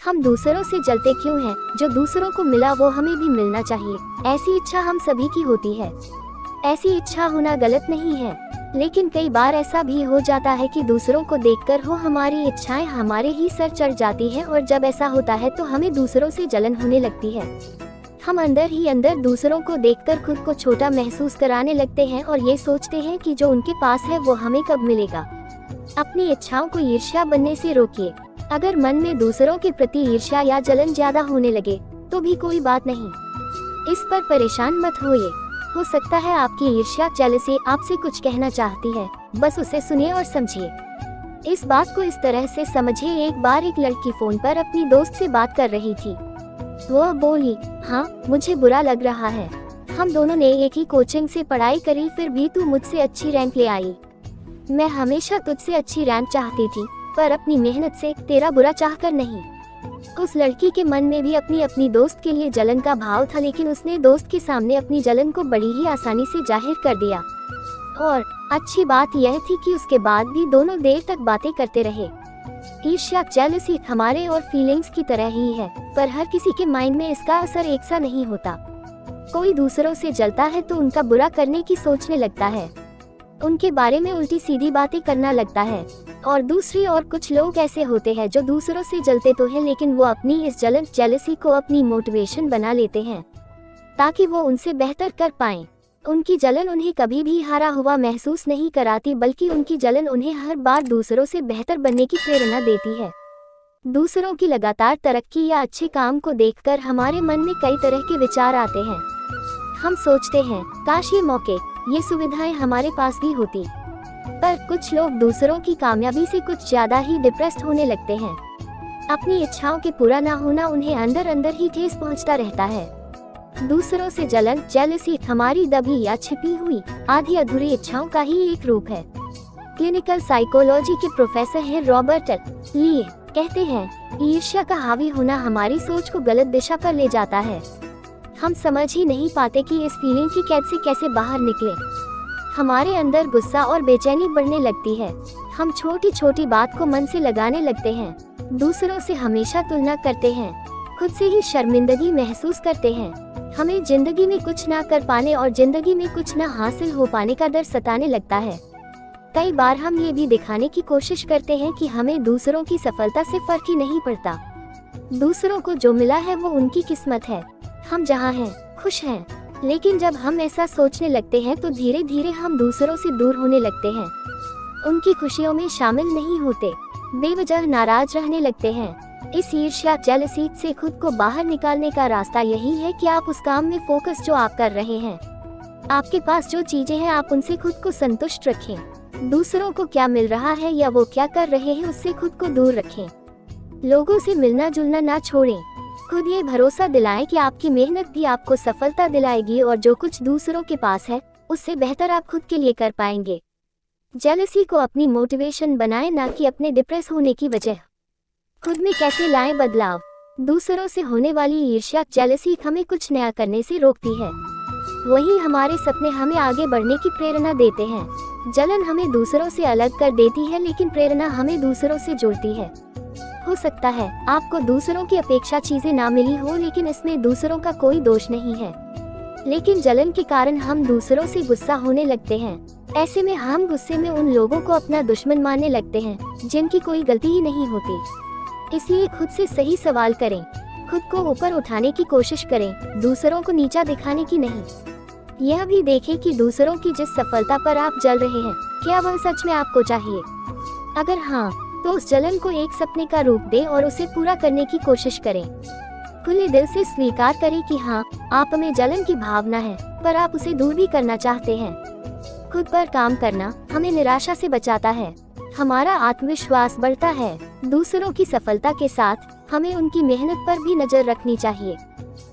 हम दूसरों से जलते क्यों हैं? जो दूसरों को मिला वो हमें भी मिलना चाहिए। ऐसी इच्छा हम सभी की होती है। ऐसी इच्छा होना गलत नहीं है, लेकिन कई बार ऐसा भी हो जाता है कि दूसरों को देखकर हो हमारी इच्छाएं हमारे ही सर चढ़ जाती हैं, और जब ऐसा होता है तो हमें दूसरों से जलन होने लगती है। हम अंदर ही अंदर दूसरों को देखकर खुद को छोटा महसूस कराने लगते हैं और ये सोचते हैं कि जो उनके पास है वो हमें कब मिलेगा। अपनी इच्छाओं को ईर्ष्या बनने से रोकिए। अगर मन में दूसरों के प्रति ईर्ष्या या जलन ज्यादा होने लगे तो भी कोई बात नहीं, इस पर परेशान मत होइए। हो सकता है आपकी ईर्ष्या जेलसी आपसे कुछ कहना चाहती है, बस उसे सुनिए और समझिए। इस बात को इस तरह से समझिए, एक बार एक लड़की फोन पर अपनी दोस्त से बात कर रही थी। वह बोली, हाँ मुझे बुरा लग रहा है, हम दोनों ने एक ही कोचिंग से पढ़ाई करी, फिर भी तू मुझसे अच्छी रैंक ले आई। मैं हमेशा तुझसे अच्छी रैंक चाहती थी, पर अपनी मेहनत से, तेरा बुरा चाहकर नहीं। उस लड़की के मन में भी अपनी अपनी दोस्त के लिए जलन का भाव था, लेकिन उसने दोस्त के सामने अपनी जलन को बड़ी ही आसानी से जाहिर कर दिया। और अच्छी बात यह थी कि उसके बाद भी दोनों देर तक बातें करते रहे। ईर्ष्या जेलसी हमारे और फीलिंग्स की तरह ही है, पर हर किसी के माइंड में इसका असर एक सा नहीं होता। कोई दूसरों से जलता है तो उनका बुरा करने की सोचने लगता है, उनके बारे में उल्टी सीधी बातें करना लगता है। और दूसरी ओर कुछ लोग ऐसे होते हैं जो दूसरों से जलते तो हैं, लेकिन वो अपनी इस जलन जेलसी को अपनी मोटिवेशन बना लेते हैं ताकि वो उनसे बेहतर कर पाएं। उनकी जलन उन्हें कभी भी हारा हुआ महसूस नहीं कराती, बल्कि उनकी जलन उन्हें हर बार दूसरों से बेहतर बनने की प्रेरणा देती है। दूसरों की लगातार तरक्की या अच्छे काम को देखकर हमारे मन में कई तरह के विचार आते हैं। हम सोचते हैं, काश ये मौके, ये सुविधाएं हमारे पास भी होती। पर कुछ लोग दूसरों की कामयाबी से कुछ ज्यादा ही डिप्रेस्ड होने लगते हैं। अपनी इच्छाओं के पूरा ना होना उन्हें अंदर अंदर ही ठेस पहुंचता रहता है। दूसरों से जलन जेलसी हमारी दबी या छिपी हुई आधी अधूरी इच्छाओं का ही एक रूप है। क्लिनिकल साइकोलॉजी के प्रोफेसर हैं रॉबर्ट ली, कहते हैं, ईर्ष्या का हावी होना हमारी सोच को गलत दिशा पर ले जाता है। हम समझ ही नहीं पाते कि इस फीलिंग की कैद से कैसे बाहर निकले। हमारे अंदर गुस्सा और बेचैनी बढ़ने लगती है। हम छोटी छोटी बात को मन से लगाने लगते हैं, दूसरों से हमेशा तुलना करते हैं, खुद से ही शर्मिंदगी महसूस करते हैं। हमें जिंदगी में कुछ ना कर पाने और जिंदगी में कुछ ना हासिल हो पाने का डर सताने लगता है। कई बार हम ये भी दिखाने की कोशिश करते हैं कि हमें दूसरों की सफलता से फर्क ही नहीं पड़ता। दूसरों को जो मिला है वो उनकी किस्मत है, हम जहाँ हैं खुश हैं। लेकिन जब हम ऐसा सोचने लगते हैं तो धीरे धीरे हम दूसरों से दूर होने लगते हैं, उनकी खुशियों में शामिल नहीं होते, बेवजह नाराज रहने लगते हैं। इस ईर्ष्या जेलसी से खुद को बाहर निकालने का रास्ता यही है कि आप उस काम में फोकस जो आप कर रहे हैं। आपके पास जो चीजें हैं आप उनसे खुद को संतुष्ट रखें। दूसरों को क्या मिल रहा है या वो क्या कर रहे हैं उससे खुद को दूर रखें। लोगों से मिलना जुलना ना छोड़ें। खुद ये भरोसा दिलाएं कि आपकी मेहनत भी आपको सफलता दिलाएगी और जो कुछ दूसरों के पास है उससे बेहतर आप खुद के लिए कर पाएंगे। जेलसी को अपनी मोटिवेशन बनाएं, ना कि अपने डिप्रेस होने की वजह। खुद में कैसे लाएं बदलाव। दूसरों से होने वाली ईर्ष्या जेलसी हमें कुछ नया करने से रोकती है, वही हमारे सपने हमें आगे बढ़ने की प्रेरणा देते हैं। जलन हमें दूसरों से अलग कर देती है, लेकिन प्रेरणा हमें दूसरों से जोड़ती है। हो सकता है आपको दूसरों की अपेक्षा चीजें ना मिली हो, लेकिन इसमें दूसरों का कोई दोष नहीं है। लेकिन जलन के कारण हम दूसरों से गुस्सा होने लगते हैं। ऐसे में हम गुस्से में उन लोगों को अपना दुश्मन मानने लगते हैं जिनकी कोई गलती ही नहीं होती। इसलिए खुद से सही सवाल करें, खुद को ऊपर उठाने की कोशिश करें, दूसरों को नीचा दिखाने की नहीं। यह भी देखें कि दूसरों की जिस सफलता पर आप जल रहे हैं क्या वह सच में आपको चाहिए। अगर हाँ, तो उस जलन को एक सपने का रूप दें और उसे पूरा करने की कोशिश करें। खुले दिल से स्वीकार करें कि हाँ, आप में जलन की भावना है, पर आप उसे दूर भी करना चाहते हैं। खुद पर काम करना हमें निराशा से बचाता है, हमारा आत्मविश्वास बढ़ता है। दूसरों की सफलता के साथ हमें उनकी मेहनत पर भी नजर रखनी चाहिए।